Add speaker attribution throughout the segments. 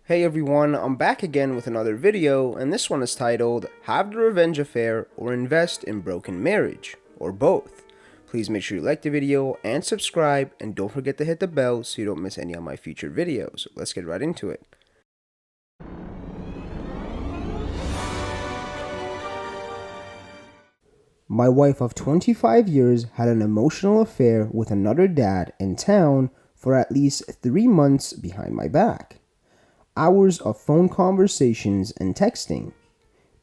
Speaker 1: Hey everyone, I'm back again with another video, and this one is titled, Have the Revenge Affair or Invest in Broken Marriage, or both. Please make sure you like the video and subscribe, and don't forget to hit the bell so you don't miss any of my future videos. Let's get right into it. My wife of 25 years had an emotional affair with another dad in town for at least 3 months behind my back. Hours of phone conversations and texting.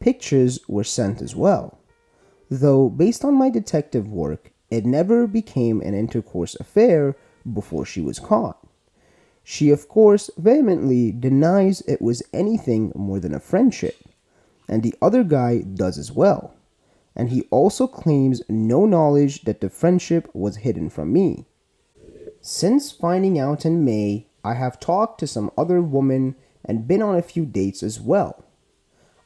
Speaker 1: Pictures were sent as well. Though, based on my detective work, it never became an intercourse affair before she was caught. She, of course, vehemently denies it was anything more than a friendship, and the other guy does as well. And he also claims no knowledge that the friendship was hidden from me. Since finding out in May, I have talked to some other women and been on a few dates as well.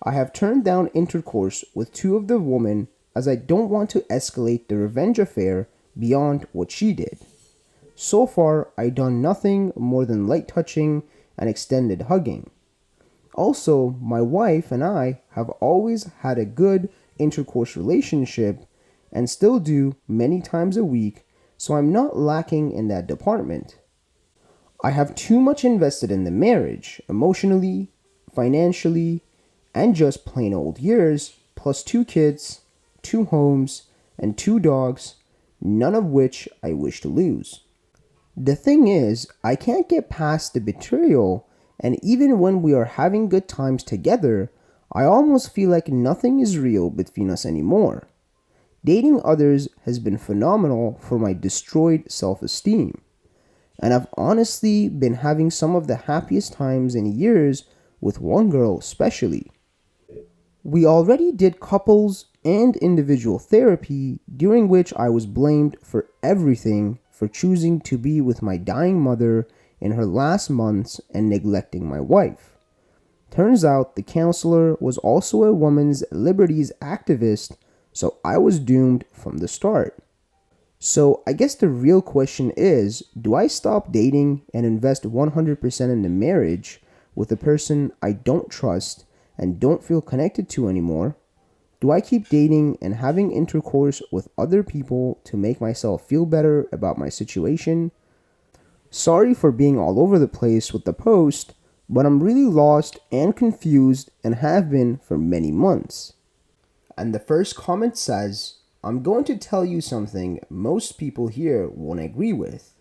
Speaker 1: I have turned down intercourse with 2 of the women as I don't want to escalate the revenge affair beyond what she did. So far, I've done nothing more than light touching and extended hugging. Also, my wife and I have always had a good intercourse relationship and still do many times a week, so I'm not lacking in that department. I have too much invested in the marriage, emotionally, financially, and just plain old years, plus 2 kids, 2 homes, and 2 dogs, none of which I wish to lose. The thing is, I can't get past the betrayal, and even when we are having good times together, I almost feel like nothing is real between us anymore. Dating others has been phenomenal for my destroyed self-esteem. And I've honestly been having some of the happiest times in years with one girl especially. We already did couples and individual therapy, during which I was blamed for everything for choosing to be with my dying mother in her last months and neglecting my wife. Turns out the counselor was also a women's liberties activist, so I was doomed from the start. So I guess the real question is, do I stop dating and invest 100% in the marriage with a person I don't trust and don't feel connected to anymore? Do I keep dating and having intercourse with other people to make myself feel better about my situation? Sorry for being all over the place with the post, but I'm really lost and confused and have been for many months. And the first comment says, I'm going to tell you something most people here won't agree with.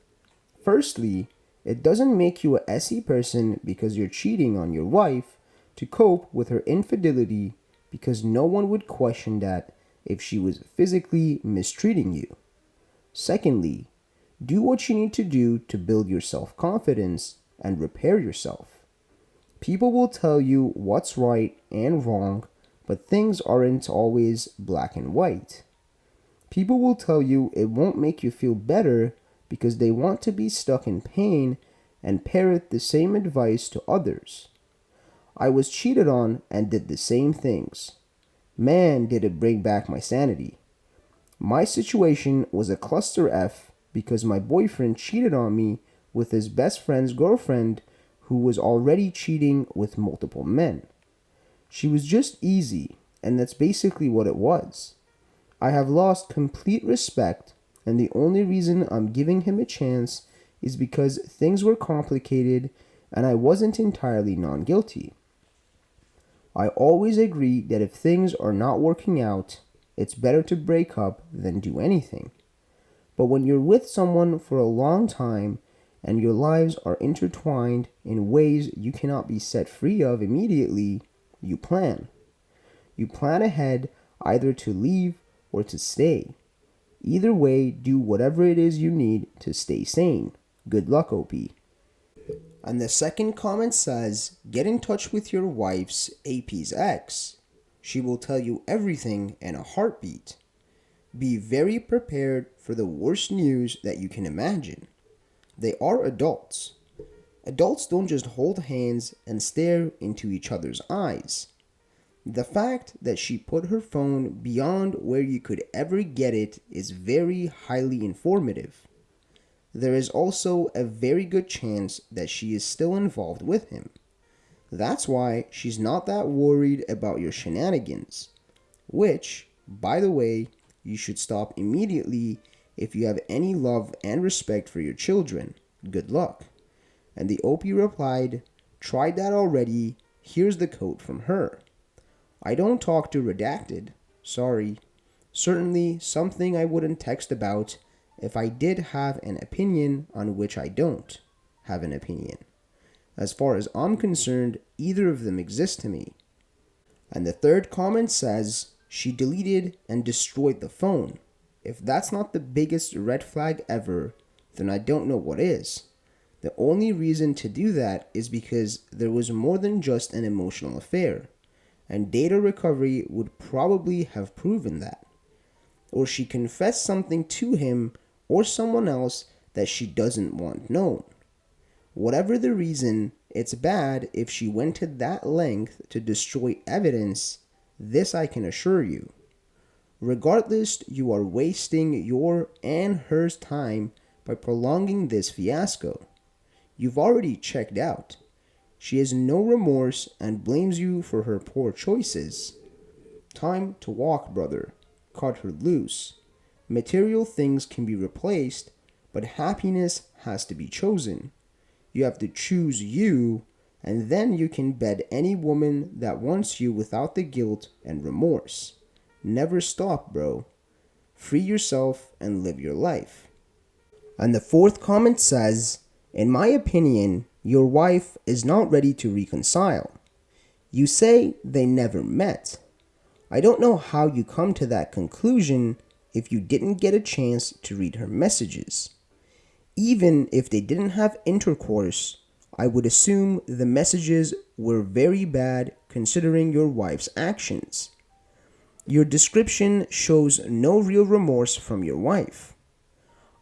Speaker 1: Firstly, it doesn't make you a SE person because you're cheating on your wife to cope with her infidelity, because no one would question that if she was physically mistreating you. Secondly, do what you need to do to build your self-confidence and repair yourself. People will tell you what's right and wrong, but things aren't always black and white. People will tell you it won't make you feel better because they want to be stuck in pain and parrot the same advice to others. I was cheated on and did the same things. Man, did it bring back my sanity. My situation was a cluster F because my boyfriend cheated on me with his best friend's girlfriend, who was already cheating with multiple men. She was just easy, and that's basically what it was. I have lost complete respect, and the only reason I'm giving him a chance is because things were complicated and I wasn't entirely non-guilty. I always agree that if things are not working out, it's better to break up than do anything. But when you're with someone for a long time and your lives are intertwined in ways you cannot be set free of immediately, you plan. You plan ahead either to leave or to stay. Either way, do whatever it is you need to stay sane. Good luck, OP. And the second comment says, get in touch with your wife's AP's ex. She will tell you everything in a heartbeat. Be very prepared for the worst news that you can imagine. They are adults. Adults don't just hold hands and stare into each other's eyes. The fact that she put her phone beyond where you could ever get it is very highly informative. There is also a very good chance that she is still involved with him. That's why she's not that worried about your shenanigans. Which, by the way, you should stop immediately if you have any love and respect for your children. Good luck. And the OP replied, "Tried that already. Here's the code from her. I don't talk to redacted. Sorry. Certainly something I wouldn't text about if I did have an opinion on which I don't have an opinion. As far as I'm concerned, either of them exist to me." And the third comment says, "She deleted and destroyed the phone. If that's not the biggest red flag ever, then I don't know what is. The only reason to do that is because there was more than just an emotional affair, and data recovery would probably have proven that. Or she confessed something to him or someone else that she doesn't want known. Whatever the reason, it's bad if she went to that length to destroy evidence, this I can assure you. Regardless, you are wasting your and her time by prolonging this fiasco. You've already checked out. She has no remorse and blames you for her poor choices. Time to walk, brother. Cut her loose. Material things can be replaced, but happiness has to be chosen. You have to choose you, and then you can bed any woman that wants you without the guilt and remorse. Never stop, bro. Free yourself and live your life." And the fourth comment says, "In my opinion, your wife is not ready to reconcile. You say they never met. I don't know how you come to that conclusion if you didn't get a chance to read her messages. Even if they didn't have intercourse, I would assume the messages were very bad considering your wife's actions. Your description shows no real remorse from your wife.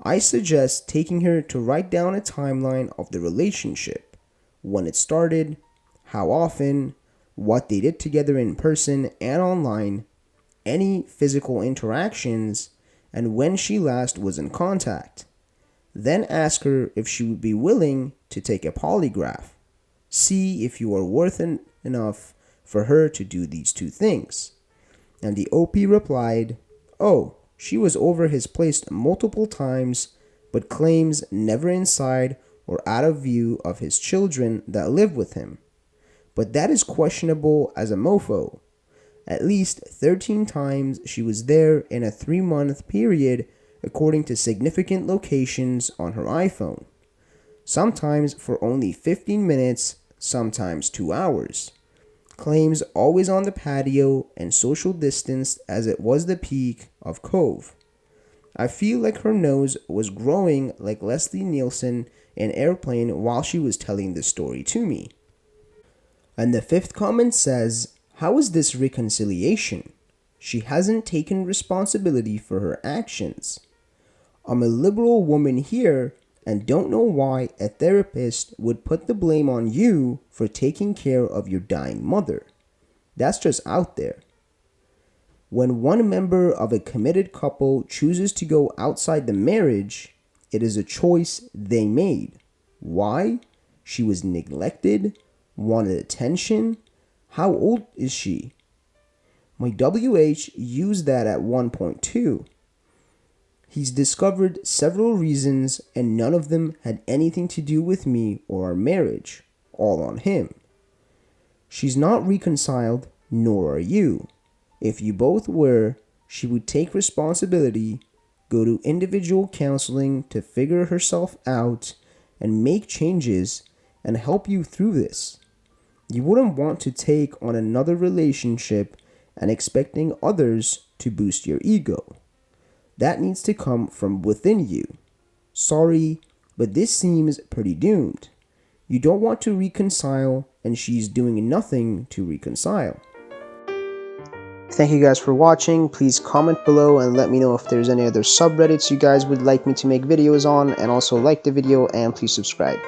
Speaker 1: I suggest taking her to write down a timeline of the relationship, when it started, how often, what they did together in person and online, any physical interactions, and when she last was in contact. Then ask her if she would be willing to take a polygraph. See if you are worth enough for her to do these two things." And the OP replied, "Oh, she was over his place multiple times, but claims never inside or out of view of his children that live with him. But that is questionable as a mofo. At least 13 times she was there in a 3-month period according to significant locations on her iPhone. Sometimes for only 15 minutes, sometimes 2 hours. Claims always on the patio and social distanced as it was the peak of Cove. I feel like her nose was growing like Leslie Nielsen in Airplane while she was telling the story to me." And the fifth comment says, "How is this reconciliation? She hasn't taken responsibility for her actions. I'm a liberal woman here and don't know why a therapist would put the blame on you for taking care of your dying mother. That's just out there. When one member of a committed couple chooses to go outside the marriage, it is a choice they made. Why? She was neglected, wanted attention. How old is she? My WH used that at 1.2. He's discovered several reasons and none of them had anything to do with me or our marriage. All on him. She's not reconciled, nor are you. If you both were, she would take responsibility, go to individual counseling to figure herself out and make changes and help you through this. You wouldn't want to take on another relationship and expecting others to boost your ego. That needs to come from within you. Sorry, but this seems pretty doomed. You don't want to reconcile, and she's doing nothing to reconcile." Thank you guys for watching. Please comment below and let me know if there's any other subreddits you guys would like me to make videos on, and also like the video and please subscribe.